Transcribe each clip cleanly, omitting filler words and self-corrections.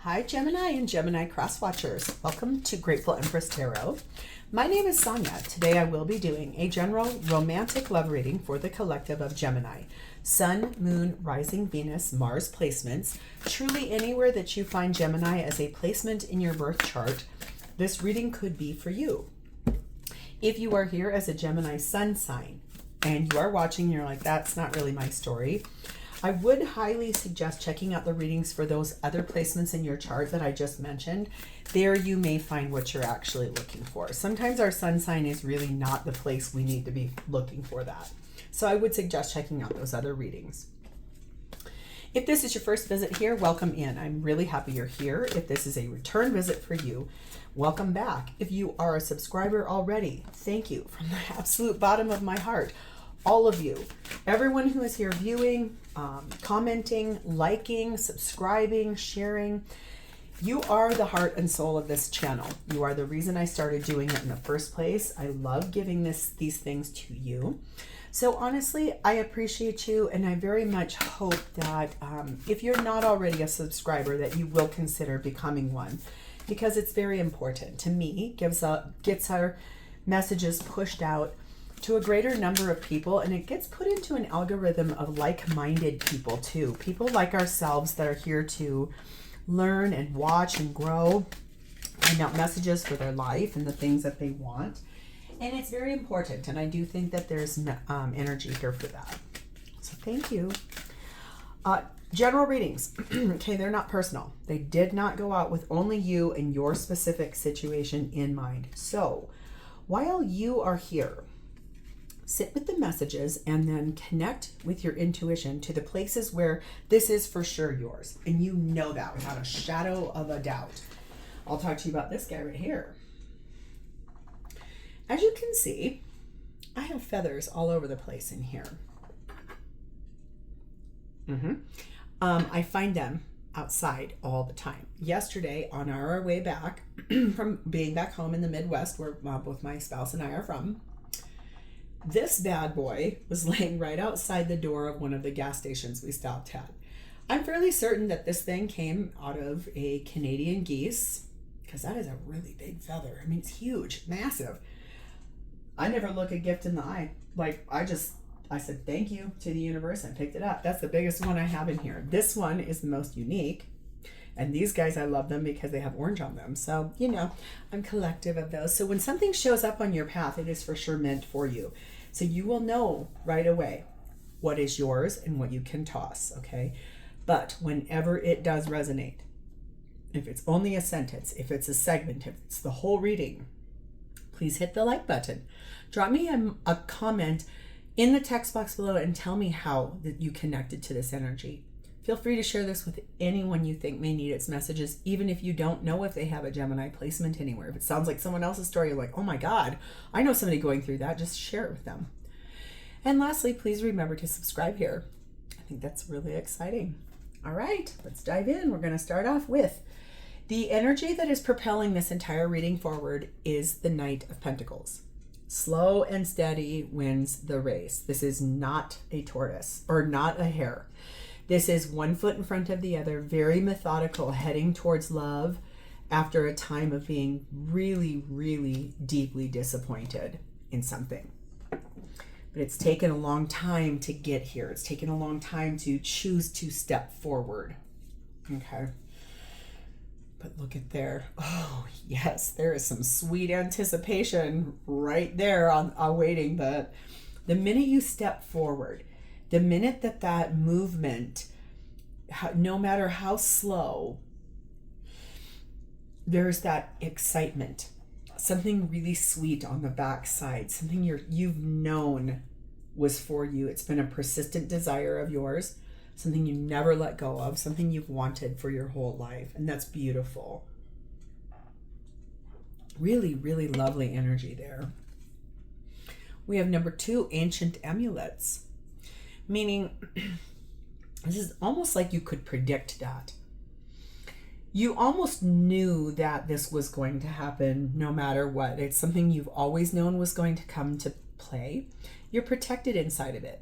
Hi Gemini and Gemini cross watchers. Welcome to Grateful Empress Tarot. My name is Sonia. Today I will be doing a general romantic love reading for the collective of Gemini. Sun, Moon, Rising Venus, Mars placements. Truly anywhere that you find Gemini as a placement in your birth chart, this reading could be for you. If you are here as a Gemini sun sign and you are watching and you're like, that's not really my story, I would highly suggest checking out the readings for those other placements in your chart that I just mentioned. There you may find what you're actually looking for. Sometimes our sun sign is really not the place we need to be looking for that. So I would suggest checking out those other readings. If this is your first visit here, welcome in. I'm really happy you're here. If this is a return visit for you, welcome back. If you are a subscriber already, thank you from the absolute bottom of my heart. All of you, everyone who is here viewing, commenting, liking, subscribing, sharing, you are the heart and soul of this channel. You are the reason I started doing it in the first place. I love giving these things to you. So honestly, I appreciate you, and I very much hope that if you're not already a subscriber, that you will consider becoming one, because it's very important to me. Gets our messages pushed out to a greater number of people, and it gets put into an algorithm of like-minded people too. People like ourselves that are here to learn and watch and grow, find out messages for their life and the things that they want. And it's very important, and I do think that there's energy here for that. So thank you. General readings. Okay, they're not personal. They did not go out with only you and your specific situation in mind. So while you are here, sit with the messages and then connect with your intuition to the places where this is for sure yours. And you know that without a shadow of a doubt. I'll talk to you about this guy right here. As you can see, I have feathers all over the place in here. I find them outside all the time. Yesterday, on our way back from being back home in the Midwest, where both my spouse and I are from, this bad boy was laying right outside the door of one of the gas stations we stopped at. I'm fairly certain that this thing came out of a Canadian geese, because that is a really big feather. I mean, it's huge, massive. I never look a gift in the eye. Like, I said thank you to the universe and picked it up. That's the biggest one I have in here. This one is the most unique. And these guys, I love them because they have orange on them. So, you know, I'm collective of those. So when something shows up on your path, it is for sure meant for you. So you will know right away what is yours and what you can toss, okay? But whenever it does resonate, if it's only a sentence, if it's a segment, if it's the whole reading, please hit the like button. Drop me a comment in the text box below and tell me how that you connected to this energy. Feel free to share this with anyone you think may need its messages, even if you don't know if they have a Gemini placement anywhere. If it sounds like someone else's story, you're like, oh my God, I know somebody going through that, just share it with them. And lastly, please remember to subscribe here. I think that's really exciting. All right, let's dive in. We're going to start off with the energy that is propelling this entire reading forward is the Knight of Pentacles. Slow and steady wins the race. This is not a tortoise or not a hare. This is one foot in front of the other, very methodical, heading towards love after a time of being really, really deeply disappointed in something. But it's taken a long time to get here. It's taken a long time to choose to step forward. Okay. But look at there. Oh, yes, there is some sweet anticipation right there on awaiting. But the minute you step forward, the minute that movement, no matter how slow, there's that excitement, something really sweet on the backside, something you've known was for you. It's been a persistent desire of yours, something you never let go of, something you've wanted for your whole life, and that's beautiful. Really, really lovely energy there. We have number 2, Ancient Amulets. Meaning, this is almost like you could predict that. You almost knew that this was going to happen no matter what. It's something you've always known was going to come to play. You're protected inside of it.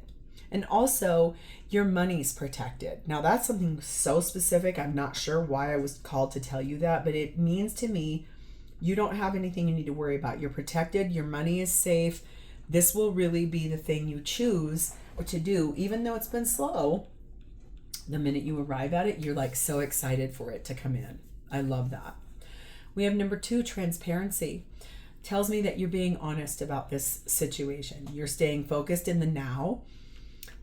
And also, your money's protected. Now, that's something so specific. I'm not sure why I was called to tell you that, but it means to me you don't have anything you need to worry about. You're protected. Your money is safe. This will really be the thing you choose to do, even though it's been slow. The minute you arrive at it, you're like so excited for it to come in. I love that. We have number 2, transparency. Tells me that you're being honest about this situation. You're staying focused in the now.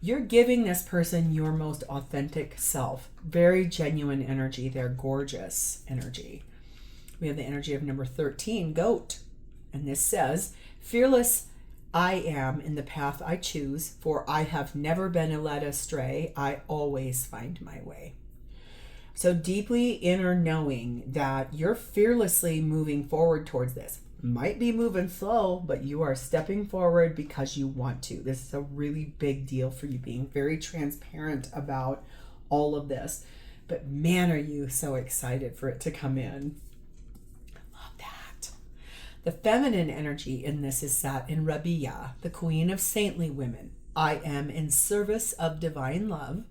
You're giving this person your most authentic self. Very genuine energy. They're gorgeous energy. We have the energy of number 13, goat. And this says, fearless I am in the path I choose, for I have never been led astray. I always find my way. So deeply inner knowing that you're fearlessly moving forward towards this. Might be moving slow, but you are stepping forward because you want to. This is a really big deal for you, being very transparent about all of this. But man, are you so excited for it to come in. Love that. The feminine energy in this is sat in Rabia, the queen of saintly women. I am in service of divine love.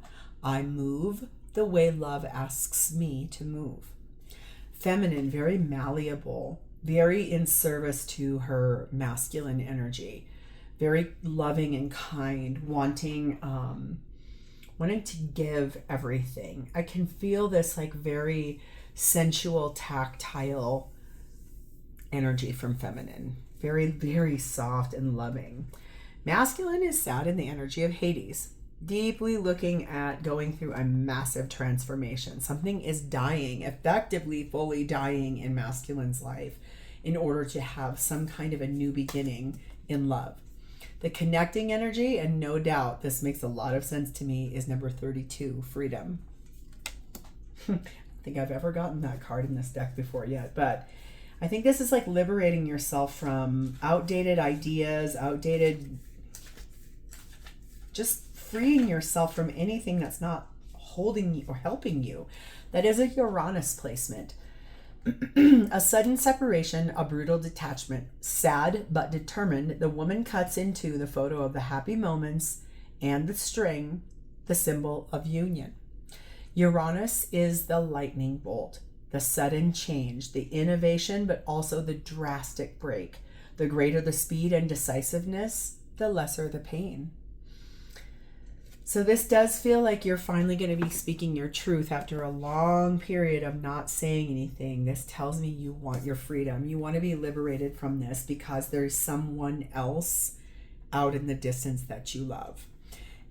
I move the way love asks me to move. Feminine, very malleable, very in service to her masculine energy, very loving and kind, wanting to give everything. I can feel this like very sensual, tactile energy from feminine, very, very soft and loving. Masculine is sat in the energy of Hades, deeply looking at going through a massive transformation. Something is dying, effectively fully dying in masculine's life in order to have some kind of a new beginning in love. The connecting energy, and no doubt this makes a lot of sense to me, is number 32, freedom. I don't think I've ever gotten that card in this deck before yet, but I think this is like liberating yourself from outdated ideas, just freeing yourself from anything that's not holding you or helping you. That is a Uranus placement. A sudden separation, a brutal detachment. Sad but determined, the woman cuts into the photo of the happy moments and the string, the symbol of union. Uranus is the lightning bolt, the sudden change, the innovation, but also the drastic break. The greater the speed and decisiveness, the lesser the pain. So this does feel like you're finally going to be speaking your truth after a long period of not saying anything. This tells me you want your freedom. You want to be liberated from this because there's someone else out in the distance that you love.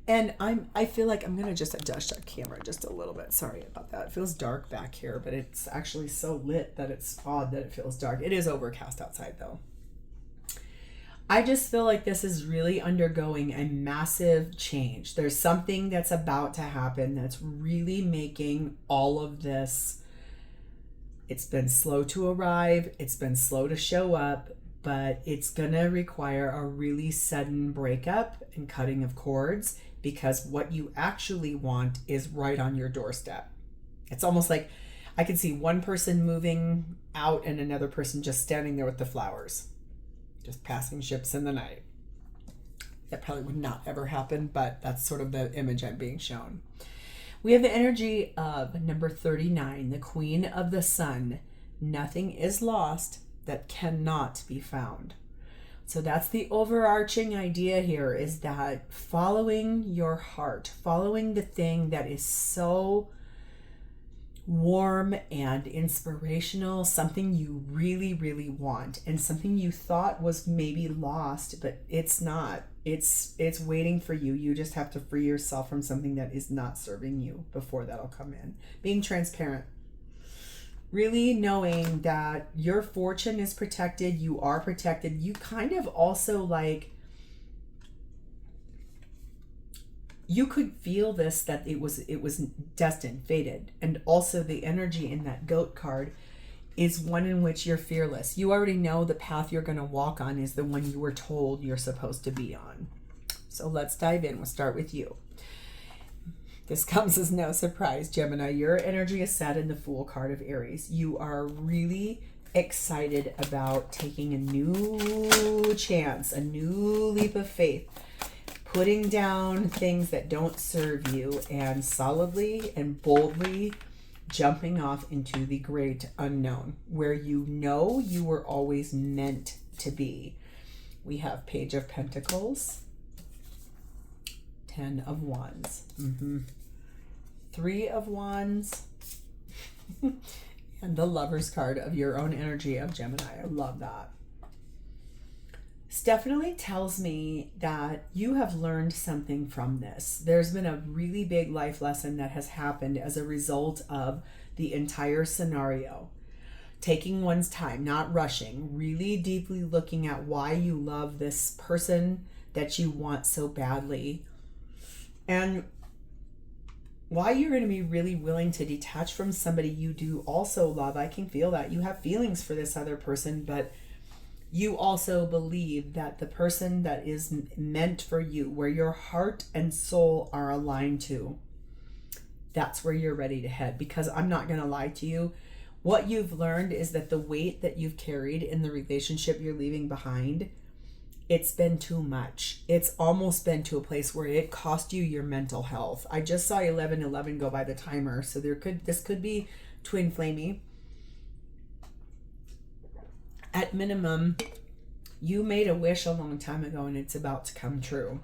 And I feel like I'm going to just adjust our camera just a little bit. Sorry about that. It feels dark back here, but it's actually so lit that it's odd that it feels dark. It is overcast outside though. I just feel like this is really undergoing a massive change. There's something that's about to happen that's really making all of this. It's been slow to arrive. It's been slow to show up, but it's going to require a really sudden breakup and cutting of cords, because what you actually want is right on your doorstep. It's almost like I can see one person moving out and another person just standing there with the flowers. Just passing ships in the night. That probably would not ever happen, but that's sort of the image I'm being shown. We have the energy of number 39, the Queen of the Sun. Nothing is lost that cannot be found. So that's the overarching idea here, is that following your heart, following the thing that is so warm and inspirational, something you really, really want, and something you thought was maybe lost, but it's not. It's waiting for you. You just have to free yourself from something that is not serving you before that'll come in. Being transparent. Really knowing that your fortune is protected, you are protected. You kind of also like, you could feel this, that it was destined, fated. And also the energy in that goat card is one in which you're fearless. You already know the path you're going to walk on is the one you were told you're supposed to be on. So let's dive in. We'll start with you. This comes as no surprise, Gemini. Your energy is set in the Fool card of Aries. You are really excited about taking a new chance, a new leap of faith. putting down things that don't serve you and solidly and boldly jumping off into the great unknown where you know you were always meant to be. We have Page of Pentacles, 10 of Wands, 3 of Wands, and the Lover's card of your own energy of Gemini. I love that. This definitely tells me that you have learned something from this. There's been a really big life lesson that has happened as a result of the entire scenario. Taking one's time, not rushing, really deeply looking at why you love this person that you want so badly, and why you're going to be really willing to detach from somebody you do also love. I can feel that. You have feelings for this other person, but you also believe that the person that is meant for you, where your heart and soul are aligned to, that's where you're ready to head. Because I'm not going to lie to you, what you've learned is that the weight that you've carried in the relationship you're leaving behind, it's been too much. It's almost been to a place where it cost you your mental health. I just saw 11:11 go by the timer, so this could be twin flamey. At minimum, you made a wish a long time ago and it's about to come true.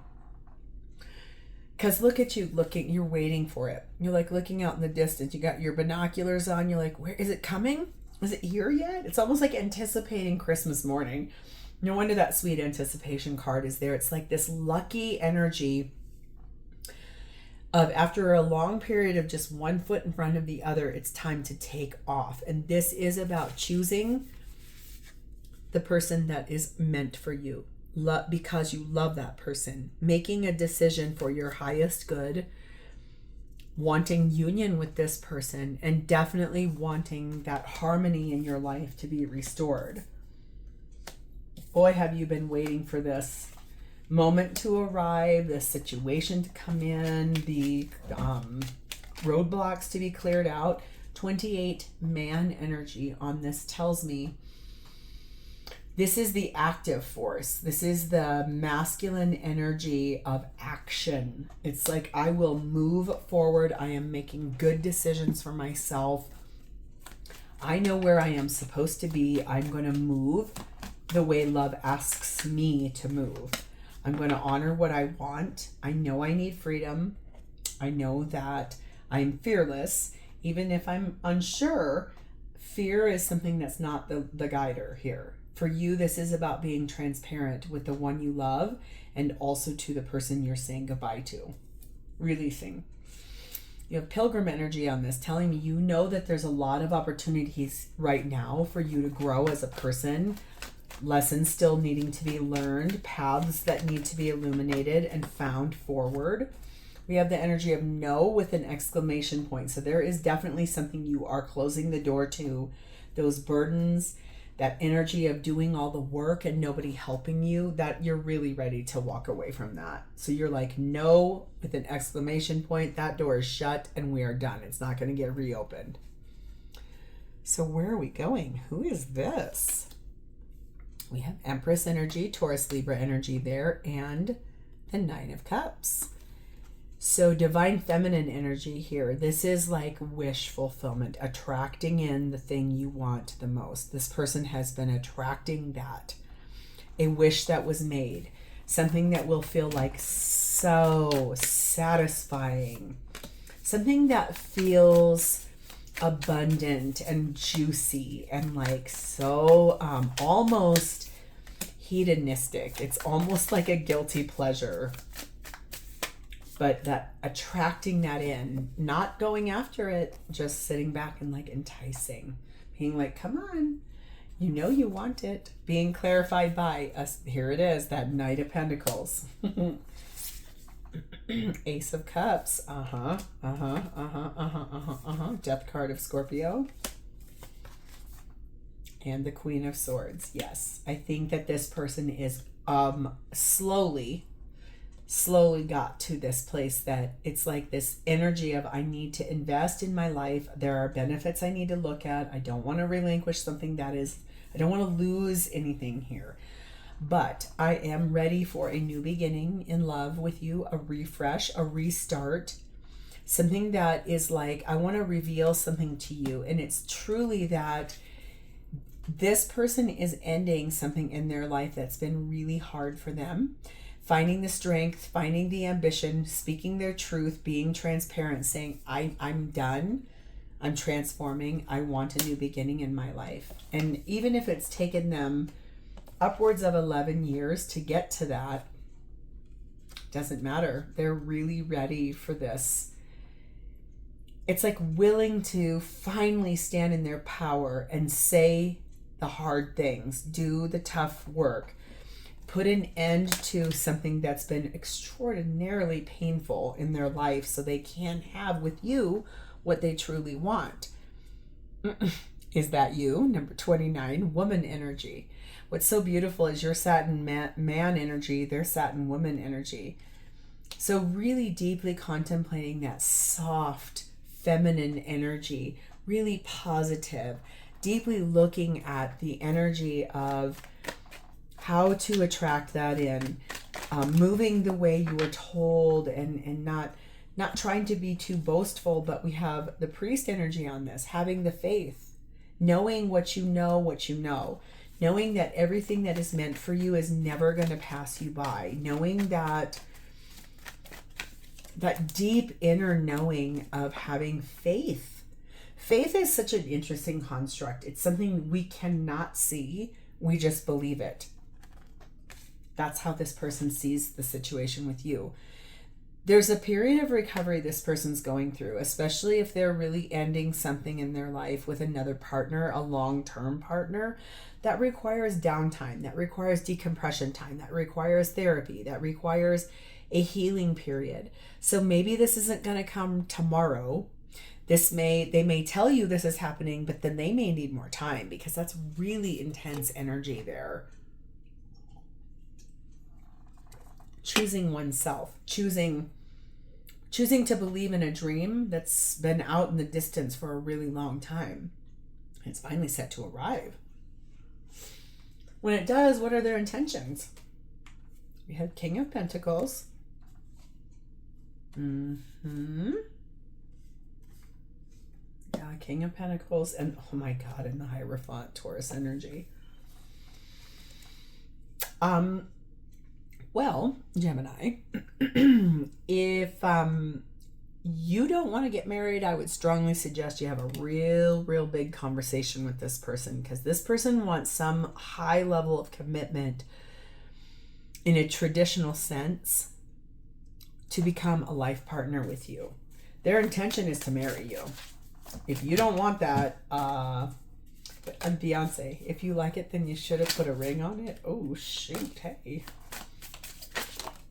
Because look at you you're waiting for it. You're like looking out in the distance. You got your binoculars on. You're like, where is it coming? Is it here yet? It's almost like anticipating Christmas morning. No wonder that sweet anticipation card is there. It's like this lucky energy of after a long period of just one foot in front of the other, it's time to take off. And this is about choosing the person that is meant for you. Because you love that person, making a decision for your highest good, wanting union with this person, and definitely wanting that harmony in your life to be restored. Boy, have you been waiting for this moment to arrive, this situation to come in, the roadblocks to be cleared out. 28 man energy on this tells me this is the active force. This is the masculine energy of action. It's like, I will move forward. I am making good decisions for myself. I know where I am supposed to be. I'm going to move the way love asks me to move. I'm going to honor what I want. I know I need freedom. I know that I'm fearless. Even if I'm unsure, fear is something that's not the guider here. For you, this is about being transparent with the one you love and also to the person you're saying goodbye to. Releasing. You have Pilgrim energy on this, telling me you know that there's a lot of opportunities right now for you to grow as a person. Lessons still needing to be learned, paths that need to be illuminated and found forward. We have the energy of no with an exclamation point. So there is definitely something you are closing the door to. Those burdens, that energy of doing all the work and nobody helping you, that you're really ready to walk away from that. So you're like, no, with an exclamation point, that door is shut and we are done. It's not going to get reopened. So where are we going? Who is this? We have Empress energy, Taurus Libra energy there, and the 9 of Cups. So divine feminine energy here. This is like wish fulfillment, attracting in the thing you want the most. This person has been attracting that. A wish that was made. Something that will feel like so satisfying. Something that feels abundant and juicy and like so almost hedonistic. It's almost like a guilty pleasure. But that attracting that in, not going after it, just sitting back and like enticing, being like, come on, you know you want it. Being clarified by us. Here it is, that Knight of Pentacles. Ace of Cups. Death card of Scorpio. And the Queen of Swords. Yes, I think that this person is slowly got to this place that it's like this energy of, I need to invest in my life. There are benefits I need to look at. I don't want to relinquish something that is, I don't want to lose anything here. But I am ready for a new beginning in love with you, a refresh, a restart, something that is like, I want to reveal something to you. And it's truly that this person is ending something in their life that's been really hard for them. Finding the strength, finding the ambition, speaking their truth, being transparent, saying, I'm done. I'm transforming. I want a new beginning in my life. And even if it's taken them upwards of 11 years to get to that, doesn't matter. They're really ready for this. It's like willing to finally stand in their power and say the hard things, do the tough work, put an end to something that's been extraordinarily painful in their life so they can have with you what they truly want. Is that you? Number 29, woman energy. What's so beautiful is your satin man energy, their satin woman energy. So really deeply contemplating that soft, feminine energy, really positive, deeply looking at the energy of how to attract that in, moving the way you were told, and not trying to be too boastful, but we have the priest energy on this, having the faith, knowing what you know, knowing that everything that is meant for you is never going to pass you by, knowing that deep inner knowing of having faith. Faith is such an interesting construct. It's something we cannot see. We just believe it. That's how this person sees the situation with you. There's a period of recovery this person's going through, especially if they're really ending something in their life with another partner, a long-term partner. That requires downtime, that requires decompression time, that requires therapy, that requires a healing period. So maybe this isn't going to come tomorrow. They may tell you this is happening, but then they may need more time because that's really intense energy there. Choosing oneself, choosing to believe in a dream that's been out in the distance for a really long time. It's finally set to arrive. When it does, what are their intentions? We have King of Pentacles. Yeah, King of Pentacles, and oh my God, in the Hierophant, Taurus energy. Well, Gemini, if you don't want to get married, I would strongly suggest you have a real big conversation with this person, because this person wants some high level of commitment in a traditional sense to become a life partner with you. Their intention is to marry you. If you don't want that, I'm Beyonce. If you like it, then you should have put a ring on it. Oh shoot, hey.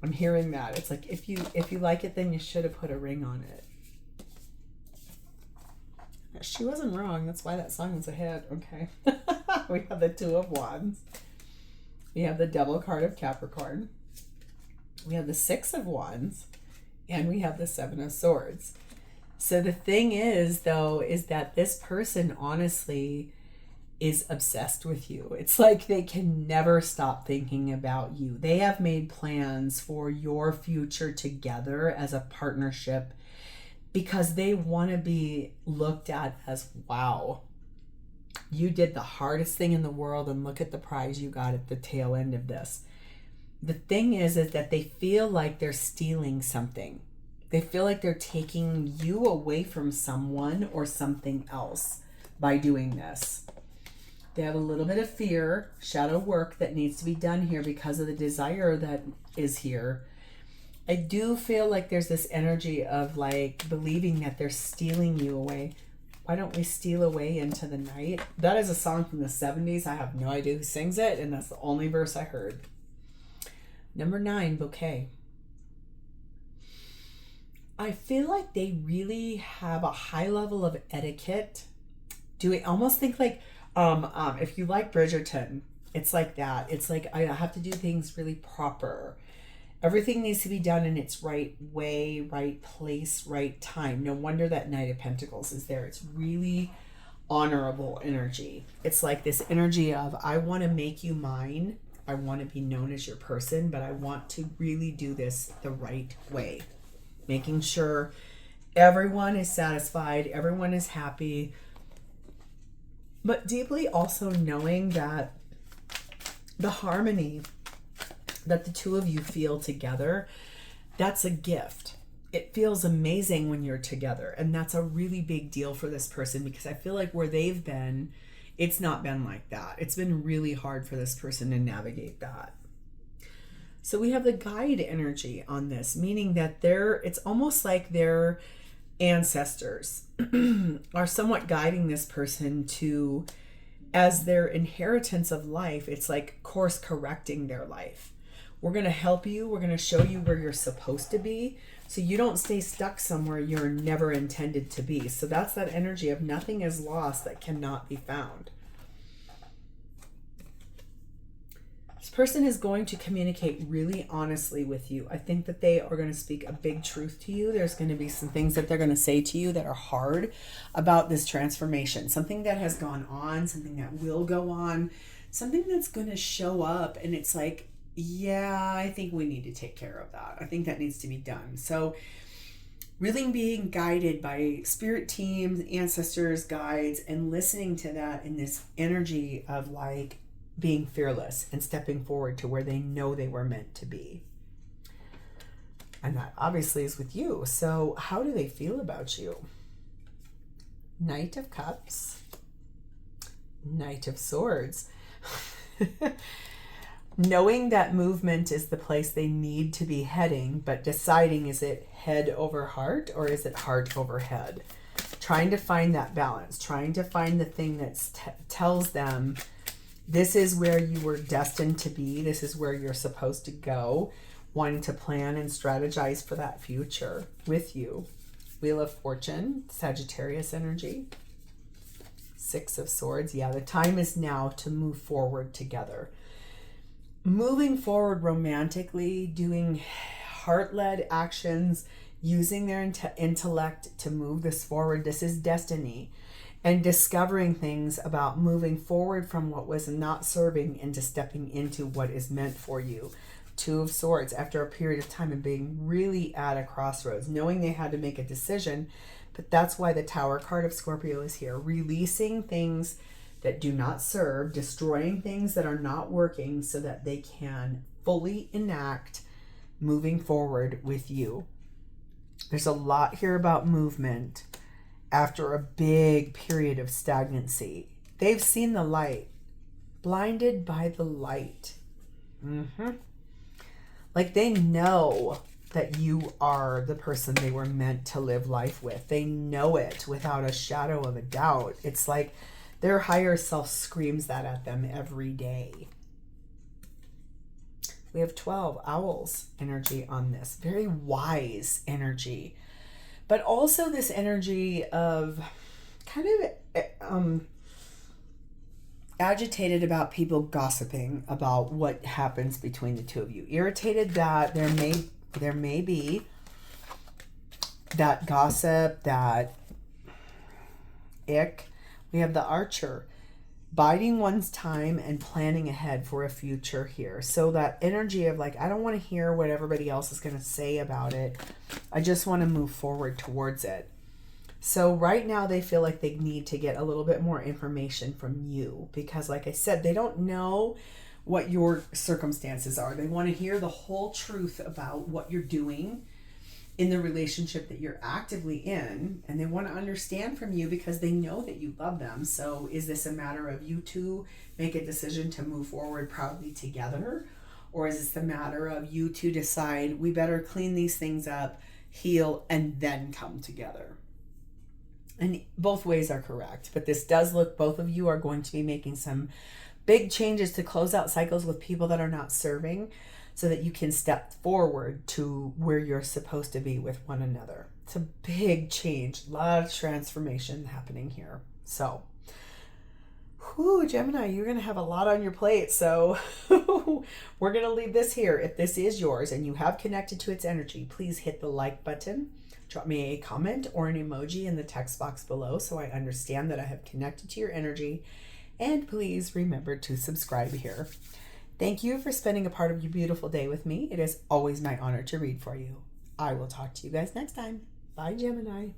I'm hearing that. It's like, if you like it, then you should have put a ring on it. She wasn't wrong. That's why that song was a hit. Okay. We have the Two of Wands. We have the Devil card of Capricorn. We have the Six of Wands. And we have the Seven of Swords. So the thing is, though, is that this person honestly is obsessed with you. It's like they can never stop thinking about you. They have made plans for your future together as a partnership because they want to be looked at as, wow, you did the hardest thing in the world and look at the prize you got at the tail end of this. The thing is that they feel like they're stealing something. They feel like they're taking you away from someone or something else by doing this. They have a little bit of fear, shadow work that needs to be done here because of the desire that is here. I do feel like there's this energy of like believing that they're stealing you away. Why don't we steal away into the night? That is a song from the 70s. I have no idea who sings it, and that's the only verse I heard. Number 9, bouquet. I feel like they really have a high level of etiquette. Do we almost think like, if you like Bridgerton, it's like that. It's like, I have to do things really proper. Everything needs to be done in its right way, right place, right time. No wonder that Knight of Pentacles is there. It's really honorable energy. It's like this energy of, I want to make you mine. I want to be known as your person, but I want to really do this the right way. Making sure everyone is satisfied, everyone is happy, but deeply also knowing that the harmony that the two of you feel together, that's a gift. It feels amazing when you're together, and that's a really big deal for this person, because I feel like where they've been, it's not been like that. It's been really hard for this person to navigate that. So we have the guide energy on this, meaning that it's almost like their ancestors are somewhat guiding this person to, as their inheritance of life, it's like course correcting their life. We're going to help you. We're going to show you where you're supposed to be, so you don't stay stuck somewhere you're never intended to be. So that's that energy of nothing is lost that cannot be found. This person is going to communicate really honestly with you. I think that they are going to speak a big truth to you. There's going to be some things that they're going to say to you that are hard about this transformation. Something that has gone on, something that will go on, something that's going to show up, and it's like, yeah, I think we need to take care of that. I think that needs to be done. So really being guided by spirit teams, ancestors, guides, and listening to that in this energy of like being fearless and stepping forward to where they know they were meant to be. And that obviously is with you. So how do they feel about you? Knight of Cups, Knight of Swords. Knowing that movement is the place they need to be heading, but deciding, is it head over heart or is it heart over head? Trying to find that balance, trying to find the thing that tells them this is where you were destined to be, this is where you're supposed to go, wanting to plan and strategize for that future with you. Wheel of Fortune, Sagittarius energy. Six of Swords. Yeah, the time is now to move forward together. Moving forward romantically, doing heart-led actions, using their intellect to move this forward. This is destiny. And discovering things about moving forward from what was not serving into stepping into what is meant for you. Two of Swords, after a period of time of being really at a crossroads, knowing they had to make a decision. But that's why the Tower card of Scorpio is here. Releasing things that do not serve, destroying things that are not working so that they can fully enact moving forward with you. There's a lot here about movement after a big period of stagnancy. They've seen the light, blinded by the light. Like they know that you are the person they were meant to live life with. They know it without a shadow of a doubt. It's like their higher self screams that at them every day. We have 12 owls energy on this. Very wise energy. But also this energy of kind of agitated about people gossiping about what happens between the two of you. Irritated that there may be that gossip, that ick. We have the Archer, biding one's time and planning ahead for a future here. So that energy of like, I don't want to hear what everybody else is going to say about it. I just want to move forward towards it. So right now they feel like they need to get a little bit more information from you because, like I said, they don't know what your circumstances are. They want to hear the whole truth about what you're doing in the relationship that you're actively in, and they want to understand from you because they know that you love them. So is this a matter of you two make a decision to move forward proudly together, or is this a matter of you two decide we better clean these things up, heal, and then come together? And both ways are correct, but this does look, both of you are going to be making some big changes to close out cycles with people that are not serving, so that you can step forward to where you're supposed to be with one another. It's a big change, a lot of transformation happening here. So, Gemini, you're going to have a lot on your plate. So we're going to leave this here. If this is yours and you have connected to its energy, please hit the like button. Drop me a comment or an emoji in the text box below so I understand that I have connected to your energy. And please remember to subscribe here. Thank you for spending a part of your beautiful day with me. It is always my honor to read for you. I will talk to you guys next time. Bye, Gemini.